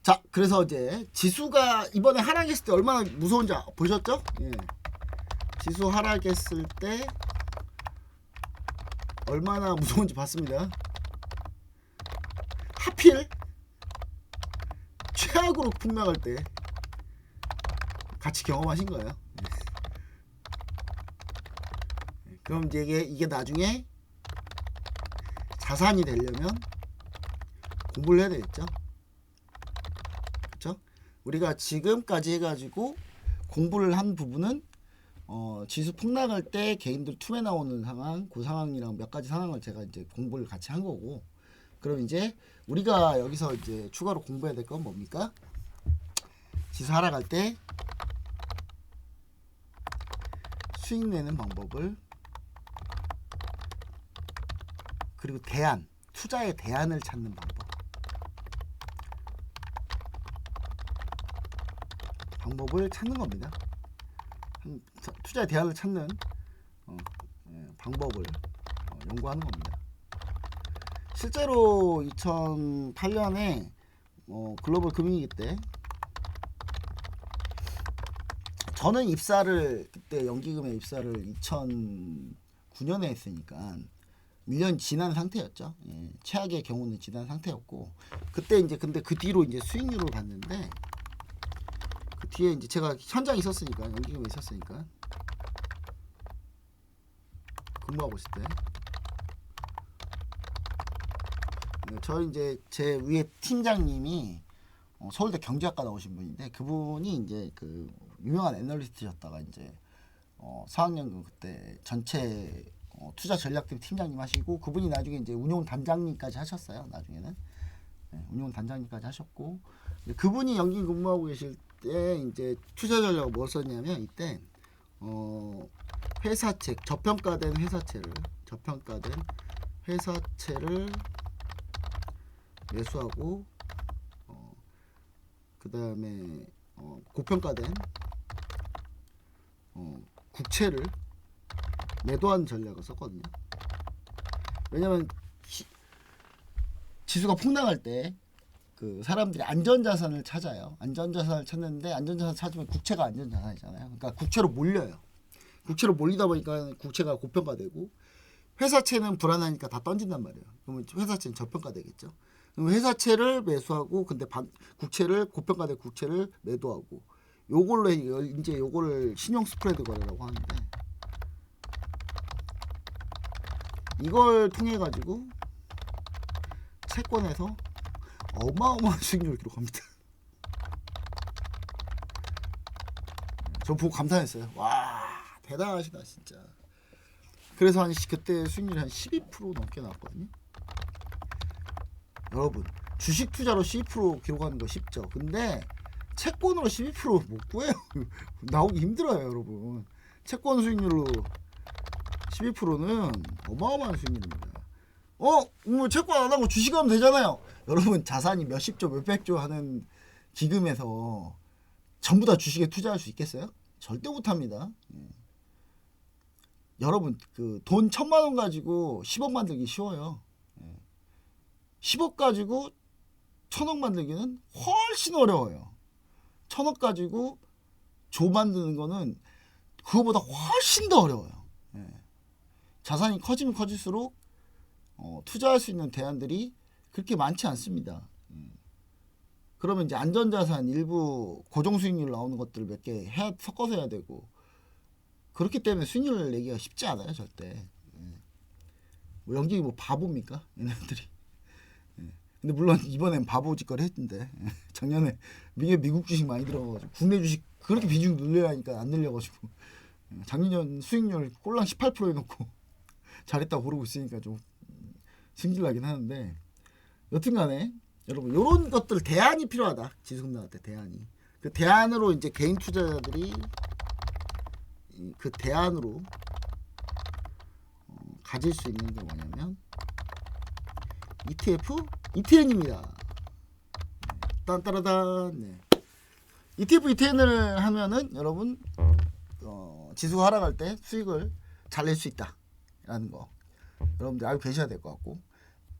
자, 그래서 이제 지수가 이번에 하락했을 때 얼마나 무서운지 보셨죠? 예. 지수 하락했을 때 얼마나 무서운지 봤습니다. 하필 최악으로 폭락할 때 같이 경험하신 거예요. 그럼 이제 이게 나중에 자산이 되려면 공부를 해야 되겠죠. 그렇죠? 우리가 지금까지 해가지고 공부를 한 부분은 지수 폭락할 때 개인들 투매 나오는 상황, 그 상황이랑 몇 가지 상황을 제가 이제 공부를 같이 한 거고, 그럼 이제 우리가 여기서 이제 추가로 공부해야 될 건 뭡니까? 지수 하락할 때 수익 내는 방법을, 그리고 대안, 투자의 대안을 찾는 방법을 찾는 겁니다. 투자의 대안을 찾는 방법을 연구하는 겁니다. 실제로 2008년에 글로벌 금융위기 때 저는 입사를 그때 연기금에 입사를 2009년에 했으니까 1년 지난 상태였죠. 예, 최악의 경우는 지난 상태였고, 그때 이제 근데 그 뒤로 이제 수익률을 봤는데, 그 뒤에 이제 제가 현장에 있었으니까, 연기금에 있었으니까 근무하고 있을 때, 저희 이제 제 위에 팀장님이 서울대 경제학과 나오신 분인데, 그분이 이제 그 유명한 애널리스트였다가 이제 4학년 그때 전체 투자 전략팀 팀장님 하시고, 그분이 나중에 이제 운용 단장님까지 하셨어요. 나중에는 운용 단장님까지 하셨고, 그분이 연기 근무하고 계실 때 이제 투자 전략을 뭘 썼냐면, 이때 회사채, 저평가된 회사채를 매수하고, 그 다음에 고평가된 국채를 매도한 전략을 썼거든요. 왜냐면 지수가 폭락할 때 그 사람들이 안전자산을 찾아요. 안전자산을 찾는데, 안전자산 찾으면 국채가 안전자산이잖아요. 그러니까 국채로 몰려요. 국채로 몰리다 보니까 국채가 고평가되고, 회사채는 불안하니까 다 던진단 말이에요. 그러면 회사채는 저평가되겠죠. 그럼 회사채를 매수하고, 근데 국채를, 고평가된 국채를 매도하고, 요걸로 이제 요거를 신용 스프레드 거래라고 하는데, 이걸 통해 가지고 채권에서 어마어마한 수익률을 기록합니다. 저 보고 감탄했어요. 와, 대단하시다 진짜. 그래서 그때 수익률이 한 12% 넘게 나왔거든요. 여러분, 주식 투자로 12% 기록하는 거 쉽죠. 근데 채권으로 12%못 구해요. 나오기 힘들어요, 여러분. 채권 수익률로 12%는 어마어마한 수익률입니다. 뭐 채권 안 하고 주식하면 되잖아요. 여러분, 자산이 몇십조 몇백조 하는 기금에서 전부 다 주식에 투자할 수 있겠어요? 절대 못합니다. 여러분, 그 돈 1,000만 원 가지고 10억 만들기 쉬워요. 10억 가지고 1,000억 만들기는 훨씬 어려워요. 1,000억 가지고 조 만드는 거는 그거보다 훨씬 더 어려워요. 자산이 커지면 커질수록 투자할 수 있는 대안들이 그렇게 많지 않습니다. 그러면 이제 안전자산 일부 고정수익률 나오는 것들 몇 개 섞어서 해야 되고, 그렇기 때문에 수익률을 내기가 쉽지 않아요, 절대. 뭐 연기 뭐 바보입니까? 얘네들이. 근데 물론 이번엔 바보 짓거리 했는데, 작년에 미국 주식 많이 들어가가지고 국내 주식 그렇게 비중 늘려야니까 안 늘려가지고, 작년 수익률 꼴랑 18% 해놓고 잘했다고 그러고 있으니까 좀 승질나긴 하는데, 여튼간에 여러분, 요런 것들 대안이 필요하다. 지수금 나갈 때 대안이. 그 대안으로 이제 개인 투자자들이 그 대안으로 가질 수 있는 게 뭐냐면 ETF, ETN입니다. 딴따라단. 네. ETF, ETN을 하면은 여러분 지수가 하락할 때 수익을 잘 낼 수 있다라는 거 여러분들 알고 계셔야 될 것 같고,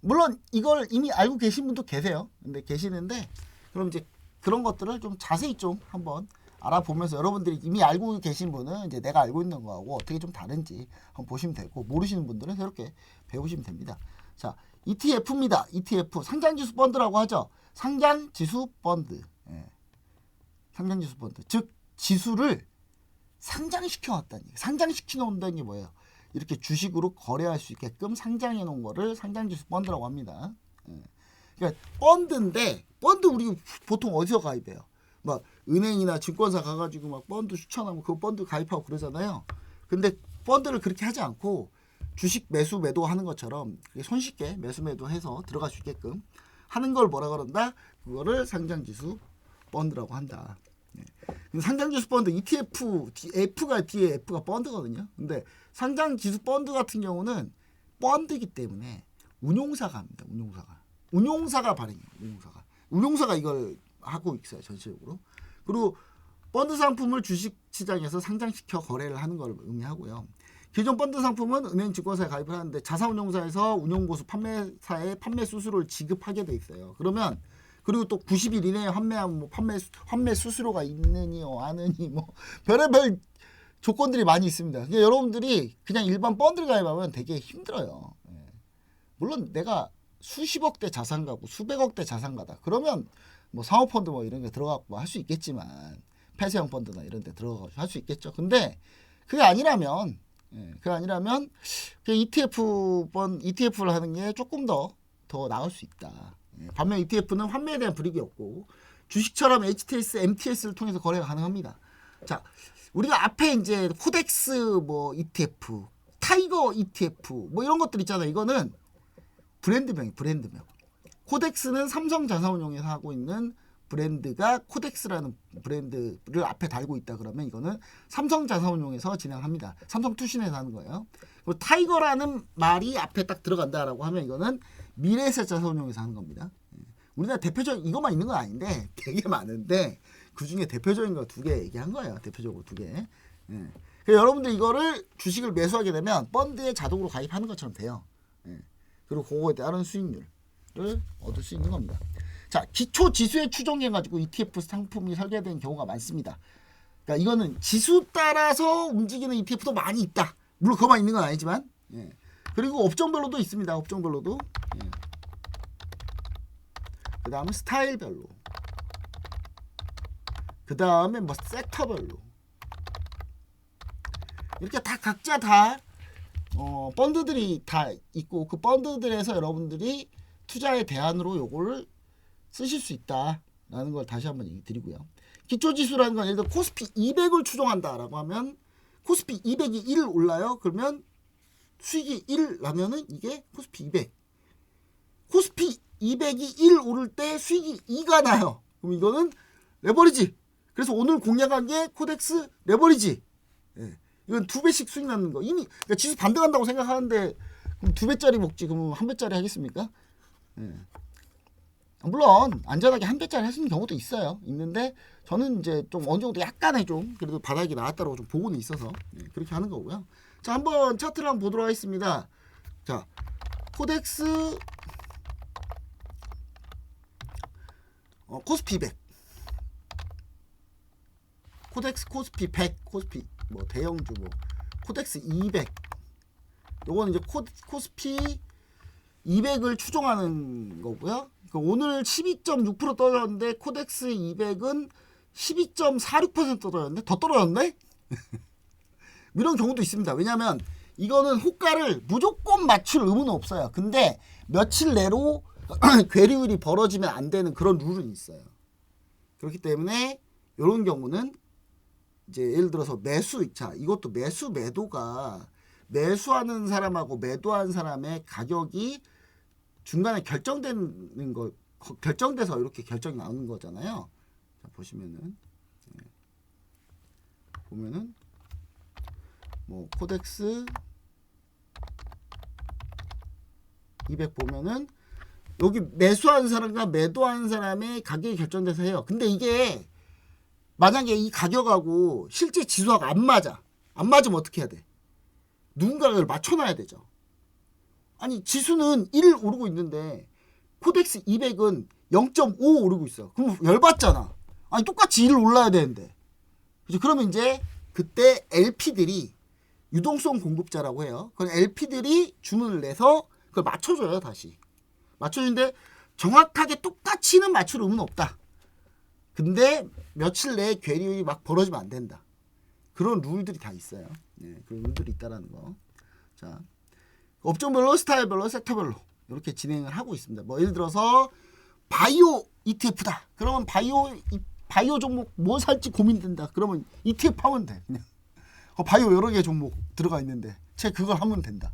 물론 이걸 이미 알고 계신 분도 계세요. 근데 계시는데, 그럼 이제 그런 것들을 좀 자세히 좀 한번 알아보면서 여러분들이 이미 알고 계신 분은 이제 내가 알고 있는 거하고 어떻게 좀 다른지 한번 보시면 되고 모르시는 분들은 새롭게 배우시면 됩니다. 자, ETF입니다. ETF 상장지수 펀드라고 하죠. 상장지수 펀드. 예. 상장지수 펀드. 즉 지수를 상장시켜 놨다는 얘기. 상장시켜 놓는다는 게 뭐예요? 이렇게 주식으로 거래할 수 있게끔 상장해 놓은 거를 상장지수 펀드라고 합니다. 예. 그러니까 펀드인데 펀드 우리 보통 어디서 가입해요? 막 은행이나 증권사 가가지고 막 펀드 추천하고 그 펀드 가입하고 그러잖아요. 근데 펀드를 그렇게 하지 않고 주식 매수 매도 하는 것처럼 손쉽게 매수 매도해서 들어갈 수 있게끔 하는 걸 뭐라 그런다? 그거를 상장지수 펀드라고 한다. 상장지수 펀드 ETF F가 뒤에 F가 펀드거든요. 근데 상장지수 펀드 같은 경우는 펀드이기 때문에 운용사가 합니다. 운용사가 발행해요. 운용사가 이걸 하고 있어요. 전체적으로. 그리고 펀드 상품을 주식 시장에서 상장시켜 거래를 하는 걸 의미하고요. 기존 펀드 상품은 은행 증권사에 가입을 하는데 자산운용사에서 운용보수 판매사에 판매 수수료를 지급하게 돼 있어요. 그러면 그리고 또 90일 이내에 환매하면 뭐 환매 수수료가 있느니요 아느니 뭐 별의별 조건들이 많이 있습니다. 그러니까 여러분들이 그냥 일반 펀드를 가입하면 되게 힘들어요. 물론 내가 수십억대 자산가고 수백억대 자산가다. 그러면 뭐 사모펀드 뭐 이런 게 들어가고 할 수 있겠지만 폐쇄형 펀드나 이런 데 들어가서 할 수 있겠죠. 근데 그게 아니라면 ETF를 하는 게 조금 더 나을 수 있다. 반면 ETF는 환매에 대한 불이익이 없고 주식처럼 HTS, MTS를 통해서 거래가 가능합니다. 자, 우리가 앞에 이제 코덱스 뭐 ETF, 타이거 ETF 뭐 이런 것들 있잖아요. 이거는 브랜드명. 코덱스는 삼성자산운용에서 하고 있는 브랜드가 코덱스라는 브랜드를 앞에 달고 있다 그러면 이거는 삼성자산운용에서 진행합니다. 삼성투신에서 하는 거예요. 그리고 타이거라는 말이 앞에 딱 들어간다라고 하면 이거는 미래에셋자산운용에서 하는 겁니다. 우리나라 대표적인 이것만 있는 건 아닌데 되게 많은데 그 중에 대표적인 거 2개 얘기한 거예요. 대표적으로 2개. 그래서 여러분들 이거를 주식을 매수하게 되면 펀드에 자동으로 가입하는 것처럼 돼요. 그리고 그거에 따른 수익률을 얻을 수 있는 겁니다. 자, 기초 지수에 추정해 가지고 ETF 상품이 설계된 경우가 많습니다. 그러니까 이거는 지수 따라서 움직이는 ETF도 많이 있다. 물론 그것만 있는 건 아니지만. 그리고 업종별로도 있습니다. 업종별로도. 그 다음에 스타일별로. 그 다음에 뭐 섹터별로. 이렇게 다 각자 다 펀드들이 다 있고 그 펀드들에서 여러분들이 투자의 대안으로 요거를 쓰실 수 있다라는 걸 다시 한번 얘기 드리고요. 기초지수라는 건 예를 들어 코스피 200을 추정한다라고 하면 코스피 200이 1 올라요. 그러면 수익이 1 나면은 이게 코스피 200. 코스피 200이 1 오를 때 수익이 2가 나요. 그럼 이거는 레버리지. 그래서 오늘 공략한 게 코덱스 레버리지. 이건 2배씩 수익 나는 거. 이미 그러니까 지수 반등한다고 생각하는데 그럼 2배짜리 먹지. 그럼 1배짜리 하겠습니까? 물론 안전하게 1배짜리 하시는 경우도 있는데 저는 이제 좀 어느 정도 약간의 좀 그래도 바닥이 나왔다고 좀 보고는 있어서 그렇게 하는 거고요. 자, 한번 차트를 한번 보도록 하겠습니다. 자, 코덱스 코스피 100 코덱스 코스피 100 코스피 뭐 대형주 뭐 코덱스 200 요거는 이제 코스피 200을 추종하는 거고요. 그러니까 오늘 12.6% 떨어졌는데 코덱스 200은 12.46% 떨어졌네. 더 떨어졌네. 이런 경우도 있습니다. 왜냐하면 이거는 호가를 무조건 맞출 의무는 없어요. 근데 며칠 내로 괴리율이 벌어지면 안 되는 그런 룰은 있어요. 그렇기 때문에 이런 경우는 이제 예를 들어서 이것도 매도가 매수하는 사람하고 매도한 사람의 가격이 중간에 결정돼서 이렇게 결정이 나오는 거잖아요. 자, 보면은 뭐 코덱스 200 보면은 여기 매수한 사람과 매도한 사람의 가격이 결정돼서 해요. 근데 이게 만약에 이 가격하고 실제 지수하고 안 맞으면 어떻게 해야 돼? 누군가를 맞춰놔야 되죠. 아니 지수는 1 오르고 있는데 코덱스 200은 0.5 오르고 있어. 그럼 열받잖아. 아니 똑같이 1 올라야 되는데. 그죠? 그러면 이제 그때 LP들이 유동성 공급자라고 해요. 그럼 LP들이 주문을 내서 그걸 맞춰줘요. 다시 맞춰주는데 정확하게 똑같이는 맞출 의무는 없다. 근데 며칠 내에 괴리율이 막 벌어지면 안 된다. 그런 룰들이 다 있어요. 네, 그런 룰들이 있다라는 거. 자, 업종별로, 스타일별로, 섹터별로 이렇게 진행을 하고 있습니다. 뭐 예를 들어서 바이오 ETF다. 그러면 바이오 종목 뭐 살지 고민된다. 그러면 ETF 하면 돼. 그냥 바이오 여러 개 종목 들어가 있는데 그걸 하면 된다.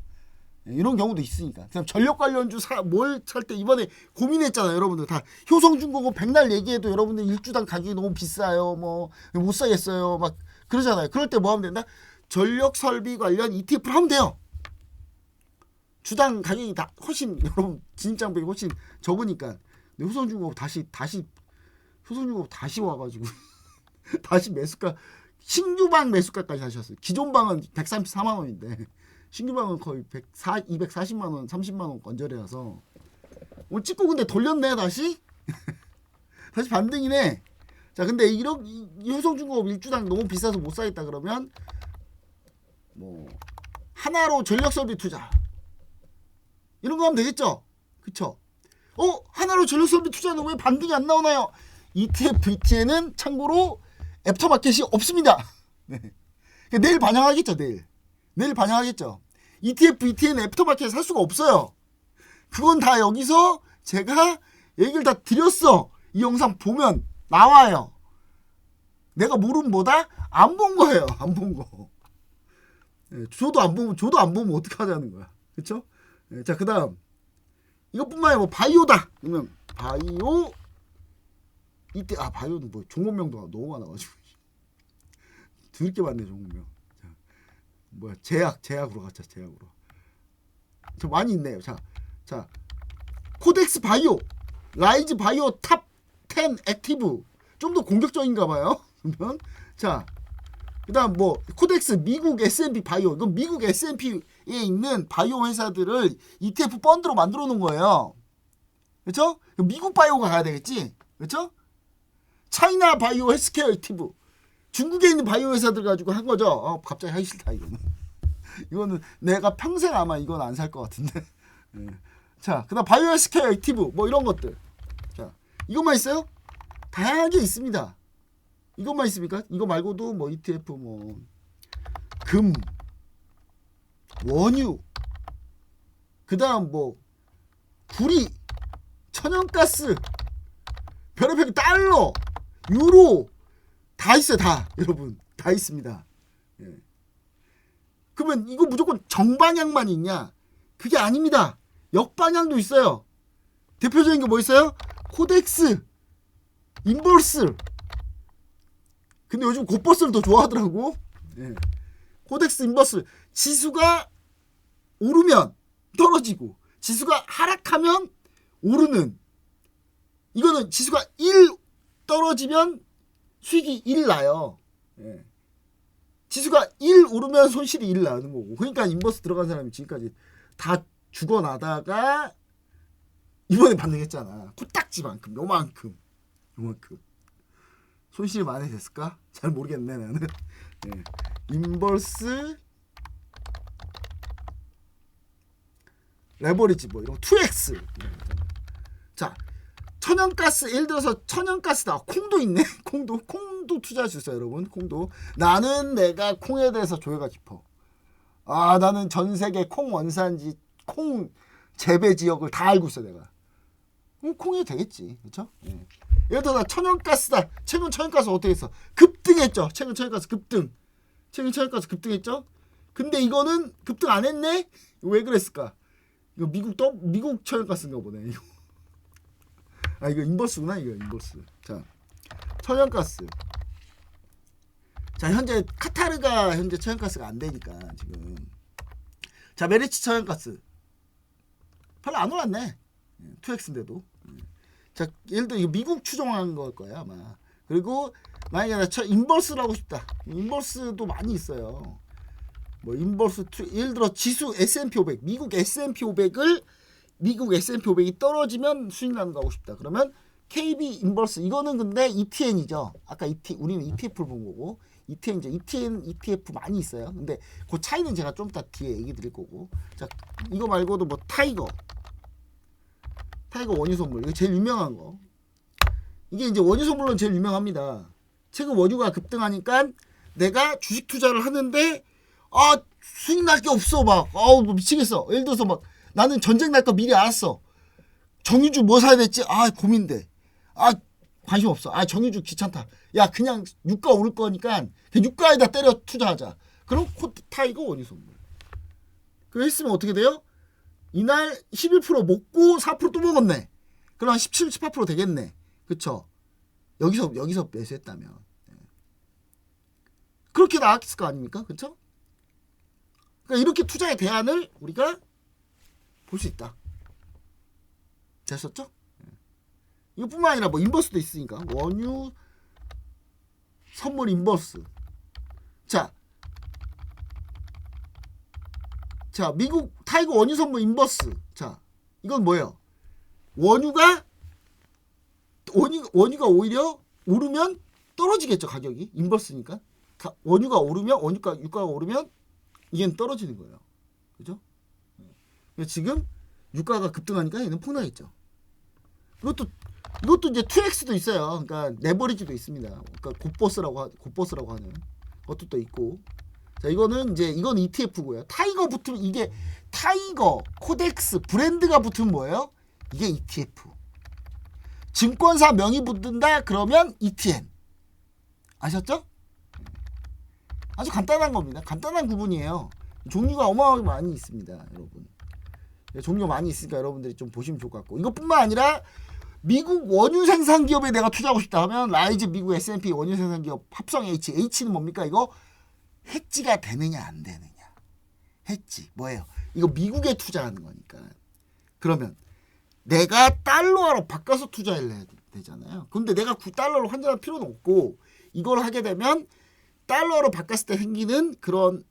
이런 경우도 있으니까. 그냥 전력 관련주 뭘 살 때 이번에 고민했잖아요. 여러분들 다 효성중공업 백날 얘기해도 여러분들 일주당 가격이 너무 비싸요. 뭐 못 사겠어요. 막 그러잖아요. 그럴 때 뭐 하면 된다? 전력 설비 관련 ETF를 하면 돼요. 주당 가격이 다 훨씬 여러분 진입장벽이 훨씬 적으니까. 근데 효성중공업 다시 효성중공업 다시 와가지고 다시 매수가 신규방 매수가까지 하셨어요. 기존 방은 134만 원인데 신규 방은 거의 240만 원, 30만 원 건절해서 오늘 찍고 근데 돌렸네 다시. 다시 반등이네. 자, 근데 이런 효성중공업 일주당 너무 비싸서 못 사겠다 그러면 뭐 하나로 전력설비 투자 이런 거 하면 되겠죠. 그쵸? 하나로 전력설비 투자는 왜 반등이 안 나오나요? ETF, VT에는 참고로 애프터마켓이 없습니다. 네. 내일 반영하겠죠. 내일 반영하겠죠. ETF, VT에는 애프터마켓 살 수가 없어요. 그건 다 여기서 제가 얘기를 다 드렸어. 이 영상 보면 나와요. 내가 모르면 뭐다? 안 본 거예요. 안 본 거. 네, 저도 안 보면 어떡하자는 거야. 그쵸? 네, 자, 그 다음 이것뿐만 아니라 뭐 바이오다. 그러면 바이오 바이오는 뭐 종목명도 너무 많아가지고 드럽게 많네 종목명. 자, 뭐야 제약으로 가자. 제약으로 저 많이 있네요. 자 코덱스 바이오, 라이즈 바이오 탑 10 액티브 좀 더 공격적인가 봐요. 그러면 자 그다음 뭐 코덱스 미국 S&P 바이오, 이건 미국 S&P에 있는 바이오 회사들을 ETF 펀드로 만들어 놓은 거예요. 그렇죠? 미국 바이오가 가야 되겠지. 그렇죠? 차이나 바이오 헬스케어 액티브, 중국에 있는 바이오 회사들 가지고 한 거죠. 갑자기 하기 싫다 이거는. 이거는 내가 평생 아마 이건 안 살 것 같은데. 네. 자, 그다음 바이오 헬스케어 액티브 뭐 이런 것들. 자, 이것만 있어요? 다양하게 있습니다. 이것만 있습니까? 이거 말고도 뭐 ETF 뭐 금, 원유, 그다음 뭐 구리, 천연가스, 별의별 달러, 유로 다 있어요. 다 여러분 다 있습니다. 예. 그러면 이거 무조건 정방향만 있냐? 그게 아닙니다. 역방향도 있어요. 대표적인 게 뭐 있어요? 코덱스, 인버스. 근데 요즘 곧버스를 더 좋아하더라고. 예. 코덱스, 인버스. 지수가 오르면 떨어지고 지수가 하락하면 오르는. 이거는 지수가 1 떨어지면 수익이 1 나요. 예. 지수가 1 오르면 손실이 1 나는 거고. 그러니까 인버스 들어간 사람이 지금까지 다 죽어나다가 이번에 반등했잖아. 코딱지만큼 요만큼 손실이 많이 됐을까? 잘 모르겠네 나는. 예. 인버스 레버리지 뭐 이런 2X. 자, 천연가스, 예를 들어서 천연가스다. 콩도 있네. 콩도 투자할 수 있어요, 여러분. 콩도. 나는 내가 콩에 대해서 조예가 깊어. 나는 전 세계 콩 원산지, 콩 재배 지역을 다 알고 있어, 내가. 콩이 되겠지, 그렇죠? 예. 예를 들어 천연가스다. 최근 천연가스 어떻게 했어? 급등했죠. 최근 천연가스 급등했죠. 근데 이거는 급등 안 했네. 왜 그랬을까? 이거 미국 천연가스인가 보네. 이거. 이거 인버스구나. 이거 인버스. 자, 천연가스. 자, 현재 카타르가 현재 천연가스가 안 되니까 지금. 자, 메리츠 천연가스 별로 안 올랐네. 2X인데도. 자, 예를 들어 이거 미국 추종한 걸 거야 아마. 그리고 만약에 나 인버스를 하고 싶다. 인버스도 많이 있어요. 뭐 인버스 예를 들어 지수 S&P 500, 미국 S&P 500을 미국 S&P 500이 떨어지면 수익 나는 거 하고 싶다. 그러면 KB 인버스 이거는 근데 ETN이죠. 아까 우리는 ETF를 본 거고 ETN이죠. ETN, ETF 많이 있어요. 근데 그 차이는 제가 좀 이따 뒤에 얘기 드릴 거고. 자, 이거 말고도 뭐 타이거 원유 선물 이거 제일 유명한 거. 이게 이제 원유 선물로는 제일 유명합니다. 최근 원유가 급등하니까 내가 주식 투자를 하는데 수익 날 게 없어 막 미치겠어. 예를 들어서 막 나는 전쟁 날 거 미리 알았어. 정유주 뭐 사야 될지 고민돼. 관심 없어. 정유주 귀찮다. 야 그냥 유가 오를 거니까 그냥 유가에다 때려 투자하자. 그럼 타이거 원유 선물. 그거 했으면 어떻게 돼요? 이날 11% 먹고 4% 또 먹었네. 그럼 한 17, 18% 되겠네. 그쵸? 여기서 매수했다면 그렇게 나왔을 거 아닙니까? 그쵸? 그러니까 이렇게 투자의 대안을 우리가 볼 수 있다. 됐었죠? 이것뿐만 아니라 뭐 인버스도 있으니까 원유 선물 인버스. 자 미국 타이거 원유 선물 인버스. 자 이건 뭐예요? 원유가 오히려 오르면 떨어지겠죠. 가격이 인버스니까 원유가 오르면 유가가 오르면 얘는 떨어지는 거예요. 그죠? 지금 유가가 급등하니까 얘는 폭락했죠. 이것도 이제 2X도 있어요. 그러니까 레버리지도 있습니다. 그러니까 곱버스라고 하는 것도 또 있고. 자, 이건 ETF고요. 타이거 붙으면 이게 타이거, 코덱스, 브랜드가 붙으면 뭐예요? 이게 ETF. 증권사 명이 붙는다 그러면 ETN. 아셨죠? 아주 간단한 겁니다. 간단한 구분이에요. 종류가 어마어마하게 많이 있습니다, 여러분. 종류가 많이 있으니까 여러분들이 좀 보시면 좋을 것 같고. 이것뿐만 아니라 미국 원유 생산 기업에 내가 투자하고 싶다 하면 라이즈 미국 S&P 원유 생산 기업 합성 H는 뭡니까? 이거 해지가 되느냐 안 되느냐. 해지 뭐예요? 이거 미국에 투자하는 거니까. 그러면 내가 달러로 바꿔서 투자를 해야 되잖아요. 근데 내가 달러로 환전할 필요는 없고 이걸 하게 되면 달러로 바꿨을 때 생기는 그런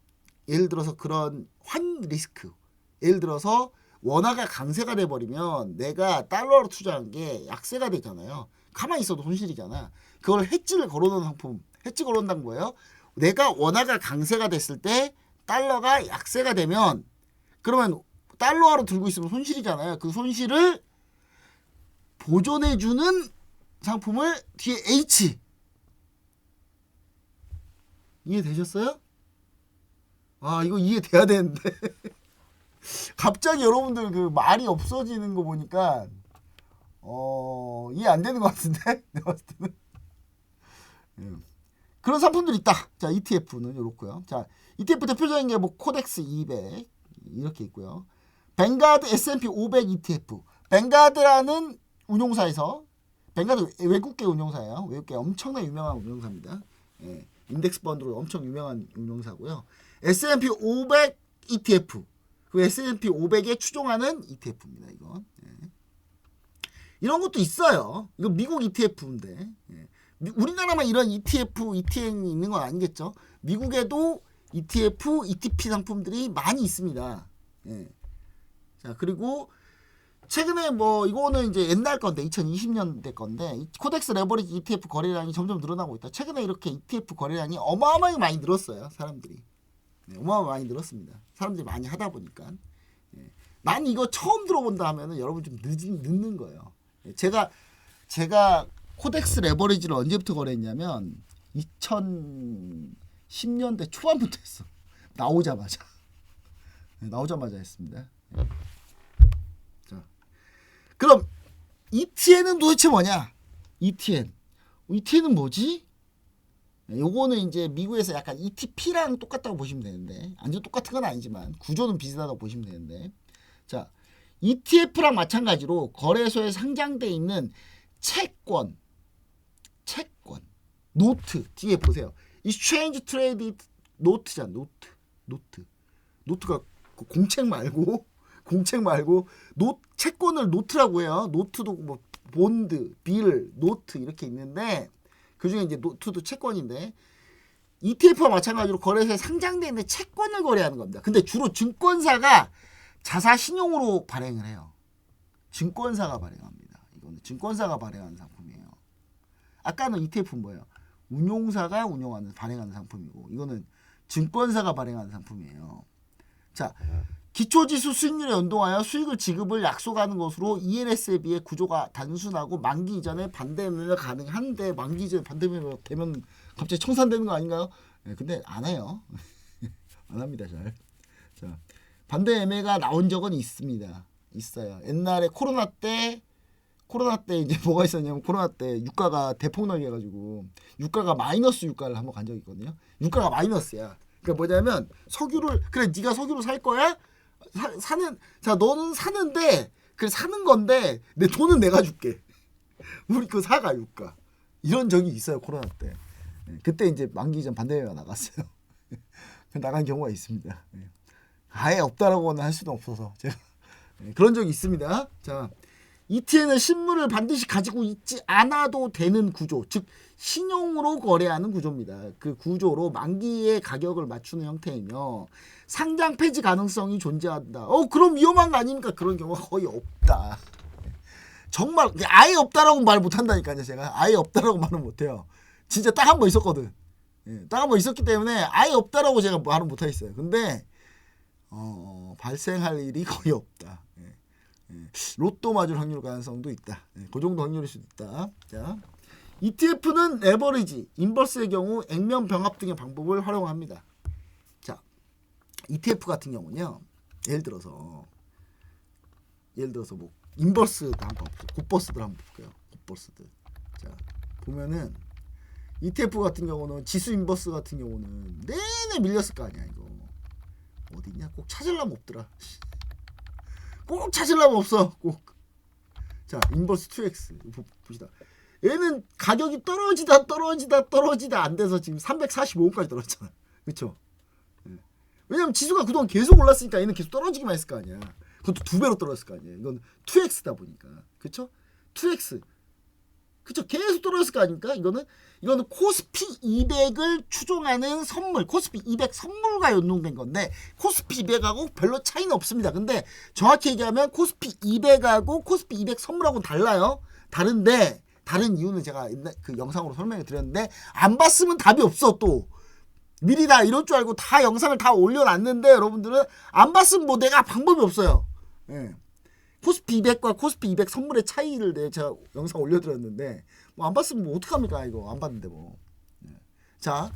예를 들어서 그런 환 리스크. 예를 들어서 원화가 강세가 돼버리면 내가 달러로 투자한 게 약세가 되잖아요. 가만히 있어도 손실이잖아. 그걸 해지를 걸어놓은 상품. 해지 걸어놓는다는 거예요. 내가 원화가 강세가 됐을 때 달러가 약세가 되면 그러면 달러화로 들고 있으면 손실이잖아요. 그 손실을 보존해주는 상품을 뒤에 H. 이해되셨어요? 이거 이해돼야 되는데 갑자기 여러분들 그 말이 없어지는 거 보니까 이해 안 되는 것 같은데 내가 봤을 때는 그런 상품들이 있다. 자 ETF는 이렇고요. 자 ETF 대표적인 게 뭐 코덱스 200 이렇게 있고요. 뱅가드 S&P 500 ETF. 뱅가드라는 운용사에서 뱅가드 외국계 운용사예요. 외국계 엄청나게 유명한 운용사입니다. 인덱스 펀드로 엄청 유명한 운용사고요. S&P 500 ETF. 그 S&P 500에 추종하는 ETF입니다. 이건. 이런 것도 있어요. 이거 미국 ETF인데 우리나라만 이런 ETF, ETN이 있는 건 아니겠죠. 미국에도 ETF, ETP 상품들이 많이 있습니다. 자 그리고 최근에 뭐 이거는 이제 옛날 건데 2020년대 건데 코덱스 레버리지 ETF 거래량이 점점 늘어나고 있다. 최근에 이렇게 ETF 거래량이 어마어마하게 많이 늘었어요. 사람들이. 어마어마하게 많이 늘었습니다. 사람들이 많이 하다 보니까. 난 이거 처음 들어본다 하면은 여러분 좀 늦는 거예요. 제가 코덱스 레버리지를 언제부터 거래했냐면 2010년대 초반부터 했어. 나오자마자 했습니다. 자, 그럼 ETN은 도대체 뭐냐? ETN은 뭐지? 요거는 이제 미국에서 약간 ETP랑 똑같다고 보시면 되는데 완전 똑같은 건 아니지만 구조는 비슷하다고 보시면 되는데 자 ETF랑 마찬가지로 거래소에 상장돼 있는 채권 노트 뒤에 보세요. Exchange Traded Note잖아. 노트가 공책 말고 채권을 노트라고 해요. 노트도 뭐 본드, 빌, 노트 이렇게 있는데 그중에 이제 노트도 채권인데 ETF와 마찬가지로 거래소에 상장되어 있는 채권을 거래하는 겁니다. 근데 주로 증권사가 자사 신용으로 발행을 해요. 증권사가 발행합니다. 이거는 증권사가 발행하는 상품이에요. 아까는 ETF는 뭐예요? 운용사가 발행하는 상품이고 이거는 증권사가 발행하는 상품이에요. 자, 기초지수 수익률에 연동하여 수익을 지급을 약속하는 것으로 ELS에 비해 구조가 단순하고 만기 이전에 반대 매매가 가능한데 만기 이전에 반대 매매가 되면 갑자기 청산되는 거 아닌가요? 네, 근데 안 해요. 안 합니다, 잘. 자, 반대 매매가 나온 적은 있습니다. 있어요. 옛날에 코로나 때 이제 뭐가 있었냐면 코로나 때 유가가 대폭락해 가지고 유가가 마이너스 유가를 한번 간 적이 있거든요. 유가가 마이너스야. 그러니까 뭐냐면 석유를 그래 네가 석유를 살 거야? 자 너는 사는데 그래 사는 건데 내 돈은 내가 줄게. 우리 그 사가 유가. 이런 적이 있어요, 코로나 때. 그때 이제 만기 전 반대매가 나갔어요. 나간 경우가 있습니다. 아예 없다라고는 할 수는 없어서 제가 그런 적이 있습니다. 자, ETN은 실물을 반드시 가지고 있지 않아도 되는 구조, 즉 신용으로 거래하는 구조입니다. 그 구조로 만기의 가격을 맞추는 형태이며 상장 폐지 가능성이 존재한다. 그럼 위험한 거 아닙니까? 그런 경우가 거의 없다. 정말 아예 없다라고 말 못한다니까요. 제가 아예 없다라고 말은 못해요. 진짜 딱 한 번 있었거든. 딱 한 번 있었기 때문에 아예 없다라고 제가 말은 못하겠어요. 근데 발생할 일이 거의 없다. 로또 맞을 확률 가능성도 있다. 그 정도 확률일 수도 있다. 자, ETF는 레버리지, 인버스의 경우 액면 병합 등의 방법을 활용합니다. 자, ETF 같은 경우는요. 예를 들어서 뭐 인버스 한번 곱버스들 한번 볼게요. 곱버스들. 자, 보면은 ETF 같은 경우는 지수 인버스 같은 경우는 내내 밀렸을 거 아니야 이거. 어디 있냐? 꼭 찾으려면 없더라. 꼭 찾으려면 없어. 꼭. 자, 인버스 2X 보시다. 얘는 가격이 떨어지다 안 돼서 지금 345원까지 떨어졌잖아. 그렇죠? 왜냐면 지수가 그동안 계속 올랐으니까 얘는 계속 떨어지기만 했을 거 아니야. 그것도 2배로 떨어졌을 거 아니야. 이건 2X다 보니까. 그렇죠? 2X. 그쵸? 계속 떨어졌을 거 아닙니까? 이거는 코스피 200을 추종하는 선물, 코스피 200 선물과 연동된 건데 코스피 200하고 별로 차이는 없습니다. 근데 정확히 얘기하면 코스피 200하고 코스피 200 선물하고는 달라요. 다른데 다른 이유는 제가 옛날 그 영상으로 설명해 드렸는데 안 봤으면 답이 없어. 또 미리 다 이럴 줄 알고 다 영상을 다 올려놨는데 여러분들은 안 봤으면 뭐 내가 방법이 없어요. 예. 코스피 200과 코스피 200 선물의 차이를 제가 영상 올려드렸는데 뭐 안 봤으면 뭐 어떡합니까 이거 안 봤는데 뭐. 자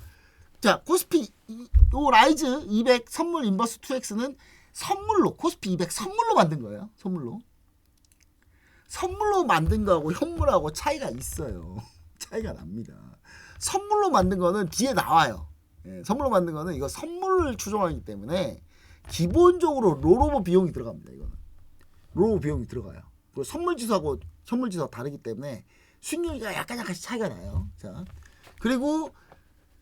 코스피 요 라이즈 200 선물 인버스 2X는 선물로 코스피 200 선물로 만든 거예요. 선물로 만든 거하고 현물하고 차이가 있어요. 차이가 납니다. 선물로 만든 거는 뒤에 나와요. 선물로 만든 거는 이거 선물을 추종하기 때문에 기본적으로 롤오버 비용이 들어갑니다. 이거는. 롤오버 비용이 들어가요. 그리고 선물지수하고 현물지수가 다르기 때문에 수익률이 약간씩 차이가 나요. 자, 그리고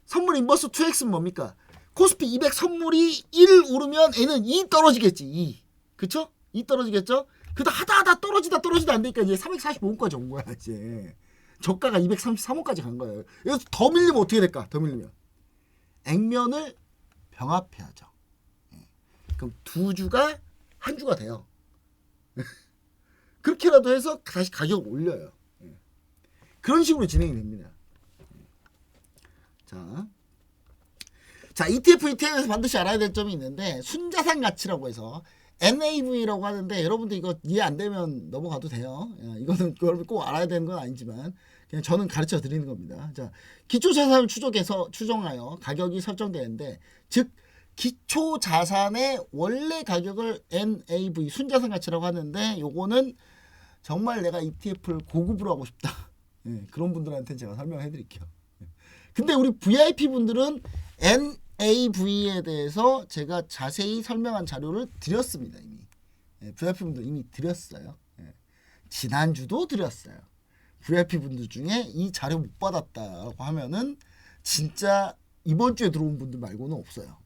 선물 인버스 2X는 뭡니까? 코스피 200 선물이 1 오르면 얘는 2 떨어지겠지. 2. 그쵸? 2 떨어지겠죠? 그다 하다 떨어지다 안 되니까 이제 345원까지 온 거야, 이제. 저가가 233원까지 간 거예요. 여기서 더 밀리면 어떻게 될까? 더 밀리면. 액면을 병합해야죠. 그럼 두 주가 한 주가 돼요. 그렇게라도 해서 다시 가격을 올려요. 그런 식으로 진행이 됩니다. 자, ETF, ETN에서 반드시 알아야 될 점이 있는데 순자산 가치라고 해서 NAV라고 하는데 여러분들 이거 이해 안 되면 넘어가도 돼요. 이거는 여러분 꼭 알아야 되는 건 아니지만 그냥 저는 가르쳐 드리는 겁니다. 자, 기초자산을 추정하여 가격이 설정되는데 즉 기초자산의 원래 가격을 NAV 순자산 가치라고 하는데 요거는 정말 내가 ETF를 고급으로 하고 싶다. 그런 분들한테 제가 설명해 드릴게요. 근데 우리 VIP 분들은 NAV에 대해서 제가 자세히 설명한 자료를 드렸습니다. 이미. VIP 분들 이미 드렸어요. 지난주도 드렸어요. VIP 분들 중에 이 자료 못 받았다고 하면은 진짜 이번 주에 들어온 분들 말고는 없어요.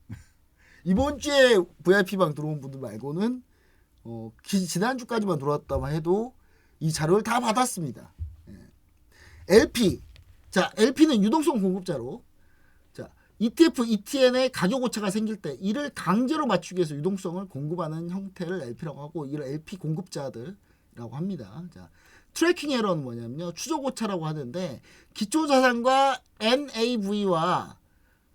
이번 주에 VIP방 들어온 분들 말고는 지난주까지만 들어왔다만 해도 이 자료를 다 받았습니다. LP. 자, LP는 유동성 공급자로. 자, ETF, ETN의 가격 오차가 생길 때 이를 강제로 맞추기 위해서 유동성을 공급하는 형태를 LP라고 하고 이런 LP 공급자들 합니다. 자, 트래킹 에러는 뭐냐면요. 추적 오차라고 하는데 기초자산과 NAV와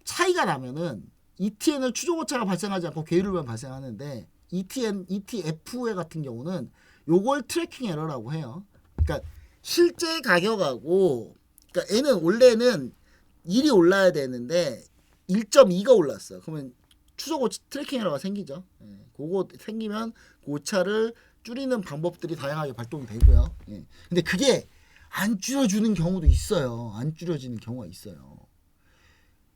차이가 나면은 ETN은 추적 오차가 발생하지 않고 괴율만 발생하는데 ETF 같은 경우는 요걸 트래킹 에러라고 해요. 그러니까 실제 가격하고 그러니까 얘는 원래는 1이 올라야 되는데 1.2가 올랐어요. 그러면 추적 오차 트래킹 에러가 생기죠. 예, 그거 생기면 그 오차를 줄이는 방법들이 다양하게 발동이 되고요. 예. 근데 그게 안 줄여주는 경우도 있어요. 안 줄여지는 경우가 있어요.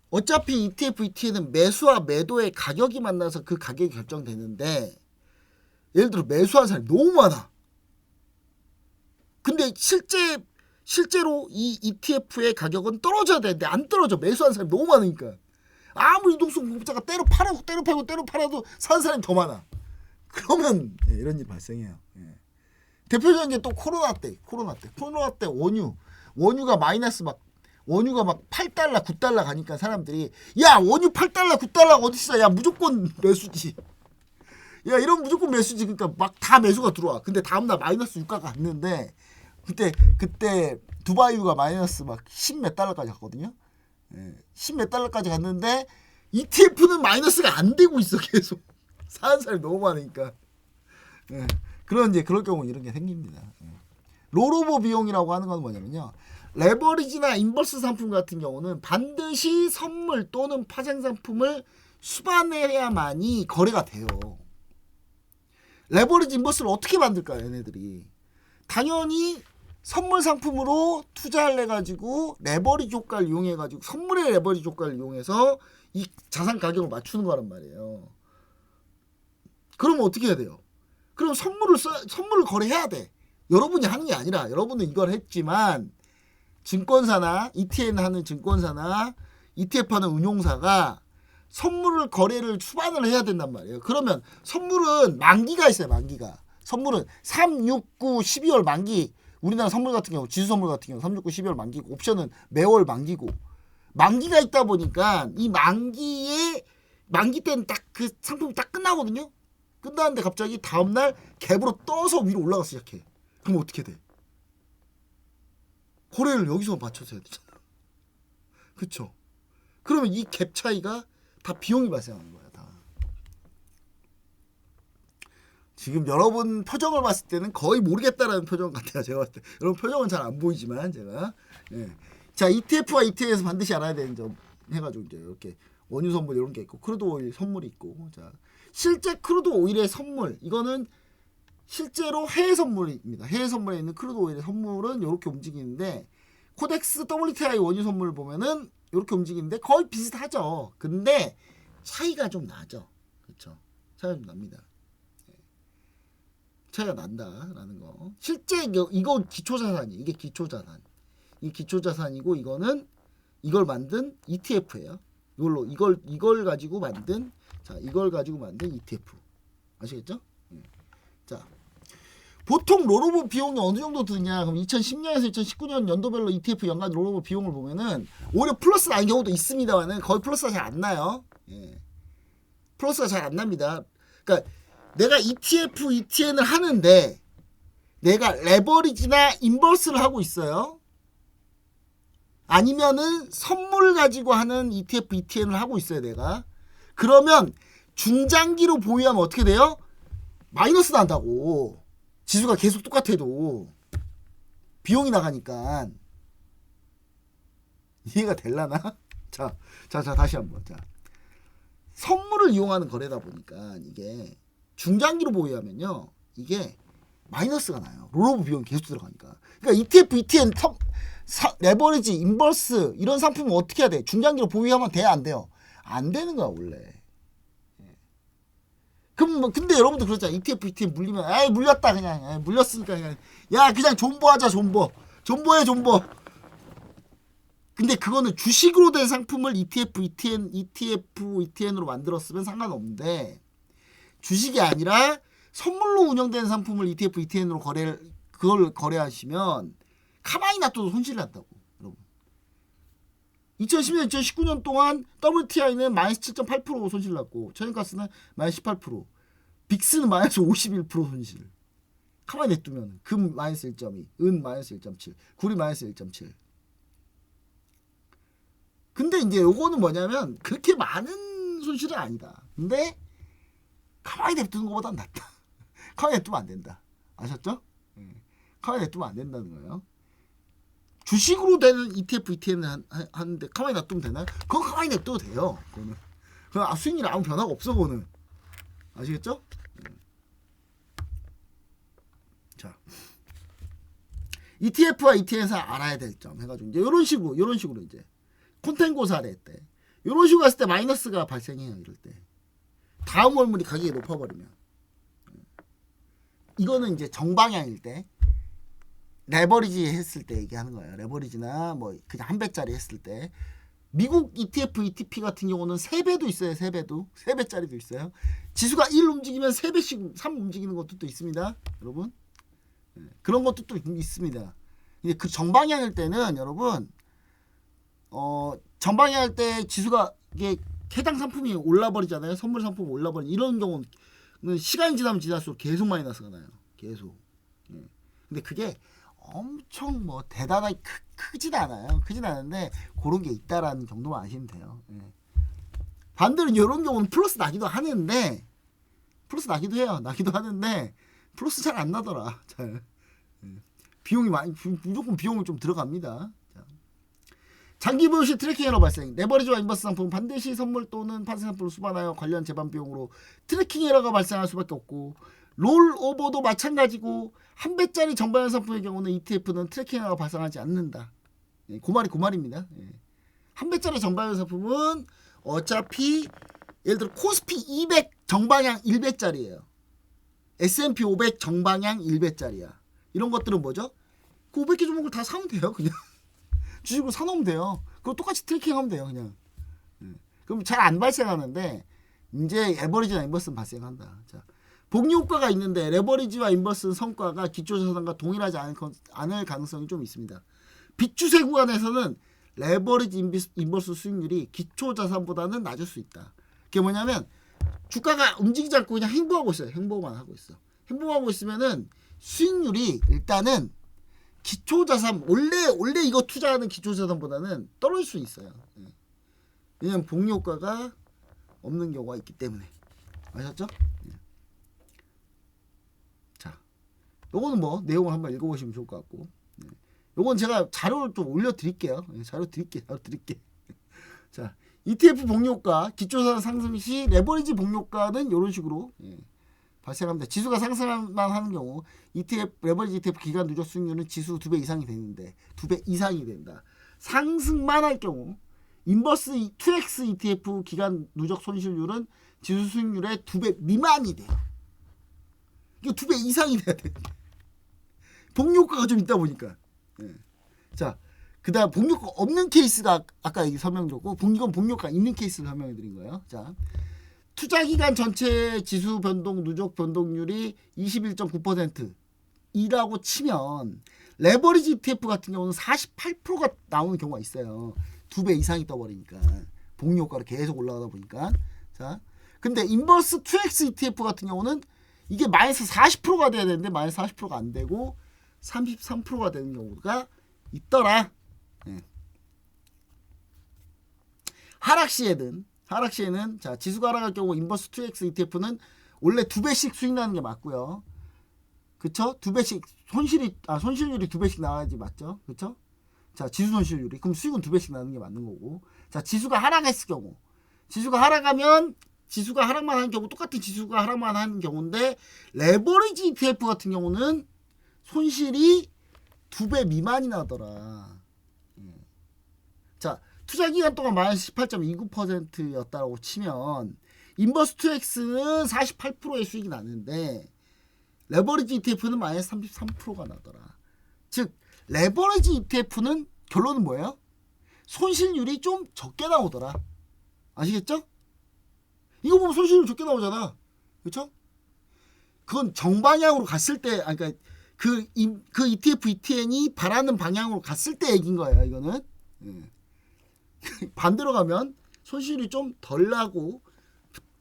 어차피 ETF, ETN은 매수와 매도의 가격이 만나서 그 가격이 결정되는데 예를 들어 매수한 사람이 너무 많아. 근데 실제로 이 ETF의 가격은 떨어져야 되는데 안 떨어져. 매수한 사람이 너무 많으니까. 아무리 이동성 공급자가 때려 팔아도 사는 사람이 더 많아. 그러면 예, 이런 일이 발생해요. 예. 대표적인 게 또 코로나 때 원유가 마이너스 원유가 막 8달러 9달러 가니까 사람들이 야 원유 8달러 9달러가 어딨어. 야 무조건 매수지. 야 이런 무조건 매수지. 그러니까 막 다 매수가 들어와. 근데 다음날 마이너스 유가가 갔는데 그때 두바이유가 마이너스 막 10 몇 달러까지 갔거든요. 예, 10 몇 달러까지 갔는데 ETF는 마이너스가 안 되고 있어. 계속 사는 사람이 너무 많으니까. 예, 그런 경우 이런 게 생깁니다. 예. 롤오버 비용이라고 하는 건 뭐냐면요. 레버리지나 인버스 상품 같은 경우는 반드시 선물 또는 파생 상품을 수반해야만이 거래가 돼요. 레버리지 인버스를 어떻게 만들까요, 얘네들이? 당연히 선물 상품으로 투자를 해가지고 레버리지 효과를 이용해가지고 선물의 레버리지 효과를 이용해서 이 자산 가격을 맞추는 거란 말이에요. 그러면 어떻게 해야 돼요? 그럼 선물을 거래해야 돼. 여러분이 하는 게 아니라 여러분은 이걸 했지만 증권사나 ETN 하는 증권사나 ETF 하는 운용사가 선물을 거래를 수반을 해야 된단 말이에요. 그러면 선물은 만기가 있어요. 만기가. 선물은 3, 6, 9, 12월 만기. 우리나라 선물 같은 경우 지수 선물 같은 경우 3, 6, 9, 12월 만기고 옵션은 매월 만기고 만기가 있다 보니까 이 만기 때는 딱 그 상품이 딱 끝나거든요. 끝나는데 갑자기 다음날 갭으로 떠서 위로 올라가기 시작해. 그럼 어떻게 돼? 거래를 여기서 맞춰서 해야 되잖아. 그쵸? 그러면 이 갭 차이가 다 비용이 발생하는 거야. 다. 지금 여러분 표정을 봤을 때는 거의 모르겠다라는 표정 같아요. 제가 봤을 때. 여러분 표정은 잘 안 보이지만 제가 예. 자 ETF와 ETN에서 반드시 알아야 되는 점 해가지고 이제 이렇게 원유 선물 이런 게 있고 크루드 오일 선물이 있고 자 실제 크루드 오일의 선물 이거는 실제로 해외 선물입니다. 해외 선물에 있는 크루드 오일의 선물은 이렇게 움직이는데 코덱스 WTI 원유 선물을 보면은 이렇게 움직이는데 거의 비슷하죠. 근데 차이가 좀 나죠. 그렇죠? 차이가 좀 납니다. 차이가 난다라는 거. 실제 이거 기초자산이 이게 기초자산. 이 기초자산이고 이거는 이걸 만든 ETF예요. 이걸 가지고 만든 ETF. 아시겠죠? 자. 보통 롤오버 비용이 어느 정도 드냐? 그럼 2010년에서 2019년 연도별로 ETF 연간 롤오버 비용을 보면은 오히려 플러스 나는 경우도 있습니다만은 거의 플러스가 잘 안 나요. 예. 플러스가 잘 안 납니다. 그러니까 내가 ETF, ETN을 하는데 내가 레버리지나 인버스를 하고 있어요. 아니면은 선물을 가지고 하는 ETF, ETN을 하고 있어요, 내가. 그러면 중장기로 보유하면 어떻게 돼요? 마이너스 난다고. 지수가 계속 똑같아도 비용이 나가니까 이해가 될라나? 자 다시 한번. 자 선물을 이용하는 거래다 보니까 이게 중장기로 보유하면요 이게 마이너스가 나요. 롤오버 비용이 계속 들어가니까. 그러니까 ETF, ETN, 레버리지, 인버스 이런 상품은 어떻게 해야 돼? 중장기로 보유하면 돼야 안 돼요? 안 되는 거야 원래. 그럼 뭐 근데 여러분들 그러잖아. ETF, ETN 물리면 에이 물렸다 그냥 에이, 물렸으니까 그냥 존버하자 존버해 존버. 근데 그거는 주식으로 된 상품을 ETF, ETN으로 만들었으면 상관없는데 주식이 아니라 선물로 운영되는 상품을 ETF, ETN으로 그걸 거래하시면 가만히 놔둬도 손실이 났다고. 여러분 2010년, 2019년 동안 WTI는 마이너스 7.8% 손실 났고 천연가스는 마이너스 18%, 빅스는 마이너스 51% 손실. 가만히 냅두면 금 마이너스 1.2, 은 마이너스 1.7, 구리 마이너스 1.7. 근데 이제 요거는 뭐냐면 그렇게 많은 손실은 아니다. 근데 가만히 냅두는 것보단 낫다. 가만히 냅두면 안 된다. 아셨죠? 가만히 냅두면 안 된다는 거예요. 주식으로 되는 ETF, ETN은 하는데 가만히 놔두면 되나요? 그건 가만히 냅둬도 돼요. 그거는. 그건 수익률에 아무 변화가 없어, 그거는. 아시겠죠? 자, ETF와 ETN에서 알아야 될 점 해가지고 이제 이런 식으로 이제 콘텐고사를 했대. 이런 식으로 했을 때 마이너스가 발생해요. 이럴 때 다음 월물이 가격이 높아버리면 이거는 이제 정방향일 때 레버리지 했을 때 얘기하는 거예요. 레버리지나 뭐 그냥 한 배짜리 했을 때 미국 ETF, ETP 같은 경우는 3배도 있어요. 3배짜리도 있어요. 지수가 1 움직이면 3배씩 3 움직이는 것도 또 있습니다. 여러분 그런 것도 또 있습니다. 이제 그 정방향일 때는 여러분 정방향일 때 지수가 이게 해당 상품이 올라버리잖아요. 선물 상품 올라버리 이런 경우는 시간이 지나면 지날수록 계속 마이너스가 나요. 계속. 근데 그게 엄청 뭐 대단하게 크진 않아요. 크진 않은데 그런 게 있다라는 정도만 아시면 돼요. 반대로 이런 경우는 플러스 나기도 하는데 플러스 나기도 해요. 나기도 하는데 플러스 잘 안 나더라. 잘. 비용이 많이 무조건 비용이 좀 들어갑니다. 장기 보유 시 트래킹 에러 발생. 레버리지와 인버스 상품 반드시 선물 또는 판세 상품을 수반하여 관련 재반 비용으로 트래킹 에러가 발생할 수밖에 없고 롤오버도 마찬가지고 한 배짜리 정방향 상품의 경우는 ETF는 트래킹 에러가 발생하지 않는다. 그 말입니다. 한 배짜리 정방향 상품은 어차피 예를 들어 코스피 200 정방향 1배짜리예요. S&P 500 정방향 1배짜리야. 이런 것들은 뭐죠? 그 500개 종목을 다 사면 돼요. 그냥 주식으로 사놓으면 돼요. 그거 똑같이 트래킹하면 돼요. 그냥. 그럼 잘 안 발생하는데 이제 레버리지나 인버스는 발생한다. 자, 복리 효과가 있는데 레버리지와 인버스 성과가 기초자산과 동일하지 않을 가능성이 좀 있습니다. 빚주세 구간에서는 레버리지 인버스 수익률이 기초자산보다는 낮을 수 있다. 그게 뭐냐면 주가가 움직이지 않고 그냥 행보하고 있어요. 행보만 하고 있어. 행보하고 있으면은 수익률이 일단은 기초자산 원래 이거 투자하는 기초자산보다는 떨어질 수 있어요. 왜냐면 복리 효과가 없는 경우가 있기 때문에. 아셨죠? 자, 요거는 뭐 내용을 한번 읽어보시면 좋을 것 같고, 요건 제가 자료를 좀 올려드릴게요. 자료 드릴게. 자, ETF 복리 효과, 기초자산 상승 시 레버리지 복리 효과는 이런 식으로 발생합니다. 지수가 상승만 하는 경우 ETF 레버리지 ETF 기간 누적 수익률은 지수 2배 이상이 되는데 2배 이상이 된다. 상승만 할 경우 인버스 2X ETF 기간 누적 손실률은 지수 수익률의 2배 미만이 돼요. 이게 2배 이상이 돼야 돼. 복리 효과가 좀 있다 보니까. 자, 그다음 복리 효과 없는 케이스가 아까 얘기 설명드렸고, 이건 복리 효과 있는 케이스를 설명해 드린 거예요. 자, 투자기간 전체 지수 변동 누적 변동률이 21.9% 이라고 치면 레버리지 ETF 같은 경우는 48%가 나오는 경우가 있어요. 2배 이상이 떠버리니까 복리 효과로 계속 올라가다 보니까. 자, 근데 인버스 2X ETF 같은 경우는 이게 마이너스 40%가 돼야 되는데 마이너스 40%가 안 되고 33%가 되는 경우가 있더라. 하락시에는 자, 지수가 하락할 경우 인버스 2X ETF는 원래 2배씩 수익 나는 게 맞고요. 그쵸? 2배씩 손실률이 2배씩 나와야지 맞죠? 그쵸? 자, 지수 손실률이 그럼 수익은 2배씩 나는 게 맞는 거고. 자, 지수가 하락했을 경우. 지수가 하락하면 지수가 하락만 하는 경우 똑같은 지수가 하락만 하는 경우인데 레버리지 ETF 같은 경우는 손실이 2배 미만이 나더라. 자, 투자기간 동안 마이너스 18.29%였다고 치면 인버스 2X는 48%의 수익이 나는데 레버리지 ETF는 마이너스 33%가 나더라. 즉 레버리지 ETF는 결론은 뭐예요? 손실률이 좀 적게 나오더라. 아시겠죠? 이거 보면 손실률 적게 나오잖아. 그렇죠? 그건 정방향으로 갔을 때, 그러니까 그 ETF, ETN이 바라는 방향으로 갔을 때 얘기인 거예요. 이거는. 반대로 가면 손실이 좀 덜 나고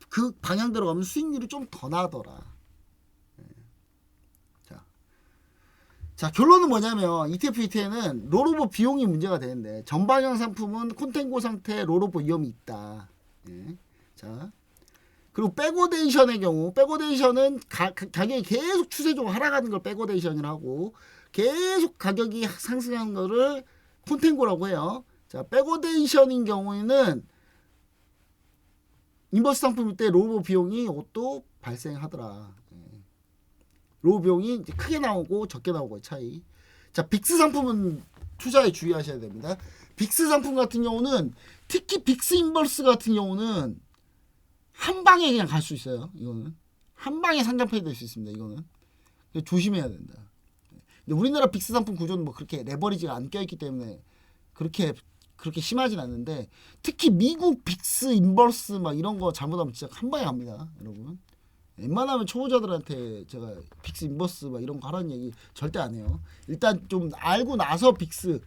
그 방향대로 가면 수익률이 좀 더 나더라. 자, 자, 결론은 뭐냐면 ETF, ETN은 롤오버 비용이 문제가 되는데 전방향 상품은 콘텐고 상태 롤오버 위험이 있다. 예. 자, 그리고 백오데이션의 경우, 백오데이션은 가격이 계속 추세적으로 하락하는 걸 백오데이션이라고, 계속 가격이 상승하는 거를 콘텐고라고 해요. 자, 백오데이션인 경우에는 인버스 상품일 때 롤오버 비용이 이것도 발생하더라. 롤오버 비용이 이제 크게 나오고 적게 나오고의 차이. 자, 빅스 상품은 투자에 주의하셔야 됩니다. 빅스 상품 같은 경우는, 특히 빅스 인버스 같은 경우는 한 방에 그냥 갈 수 있어요. 이거는 한 방에 상장폐이 될 수 있습니다. 이거는 조심해야 된다. 근데 우리나라 빅스 상품 구조는 뭐 그렇게 레버리지가 안 껴있기 때문에 그렇게 심하진 않는데, 특히 미국 빅스 인버스 막 이런 거 잘못하면 진짜 한 방에 갑니다, 여러분. 웬만하면 초보자들한테 제가 빅스 인버스 막 이런 거 하라는 얘기 절대 안 해요. 일단 좀 알고 나서 빅스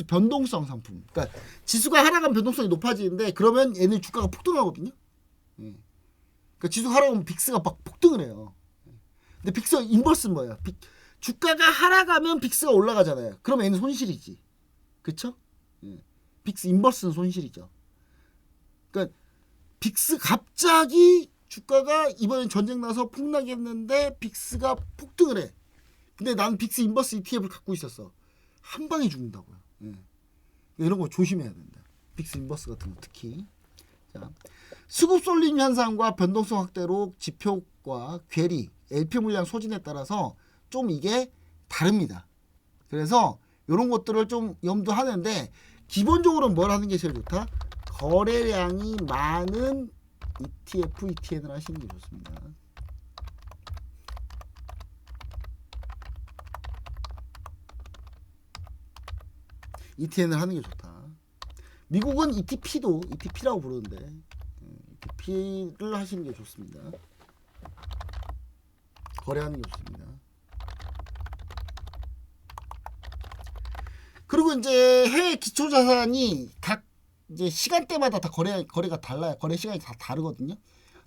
변동성 상품. 그러니까 지수가 하락하면 변동성이 높아지는데, 그러면 얘네 주가가 폭등하거든요. 그러니까 지수가 하락하면 빅스가 막 폭등을 해요. 근데 빅스 인버스는 뭐야? 주가가 하락하면 빅스가 올라가잖아요. 그러면 얘는 손실이지. 그쵸? 빅스 인버스는 손실이죠. 그러니까 빅스 갑자기 주가가 이번엔 전쟁 나서 폭락했는데 빅스가 폭등을 해. 근데 나는 빅스 인버스 ETF를 갖고 있었어. 한 방에 죽는다고요. 이런 거 조심해야 된다. 빅스 인버스 같은 거 특히. 자, 수급 쏠림 현상과 변동성 확대로 지표과 괴리, LP 물량 소진에 따라서 좀 이게 다릅니다. 그래서 이런 것들을 좀 염두하는데, 기본적으로 뭘 하는 게 제일 좋다? 거래량이 많은 ETF, ETN을 하시는 게 좋습니다. ETN을 하는 게 좋다. 미국은 ETP도 ETP라고 부르는데, ETP를 하시는 게 좋습니다. 거래하는 게 좋습니다. 그리고 이제 해외 기초자산이 각 이제 시간대마다 다 거래가 달라요. 거래 시간이 다 다르거든요.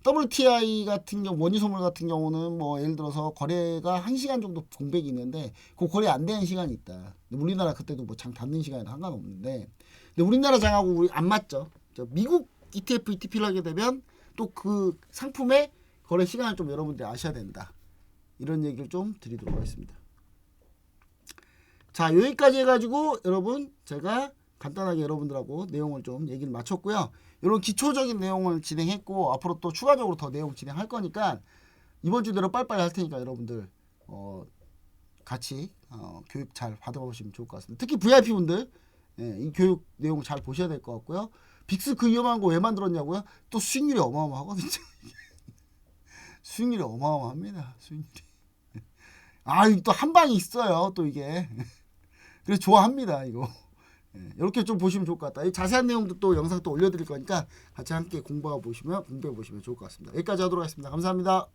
WTI 같은 경우, 원유선물 같은 경우는 뭐 예를 들어서 거래가 1시간 정도 공백이 있는데 그 거래 안 되는 시간이 있다. 우리나라 그때도 뭐 장 닫는 시간에는 상관없는데, 근데 우리나라 장하고 우리 안 맞죠. 미국 ETF, ETP를 하게 되면 또 그 상품의 거래 시간을 좀 여러분들이 아셔야 된다. 이런 얘기를 좀 드리도록 하겠습니다. 자, 여기까지 해가지고 여러분 제가 간단하게 여러분들하고 내용을 좀 얘기를 마쳤고요. 이런 기초적인 내용을 진행했고, 앞으로 또 추가적으로 더 내용 진행할 거니까 이번 주대로 빨리빨리 할 테니까 여러분들 같이 교육 잘 받아보시면 좋을 것 같습니다. 특히 VIP 분들 이 교육 내용을 잘 보셔야 될 것 같고요. 빅스 그 위험한 거 왜 만들었냐고요? 또 수익률이 어마어마하거든요. 수익률이 어마어마합니다. 수익률이. 또 한 방이 있어요. 또 이게. 그래서 좋아합니다. 이거. 이렇게 좀 보시면 좋을 것 같다. 이 자세한 내용도 또 영상 또 올려드릴 거니까 같이 함께 공부해 보시면 좋을 것 같습니다. 여기까지 하도록 하겠습니다. 감사합니다.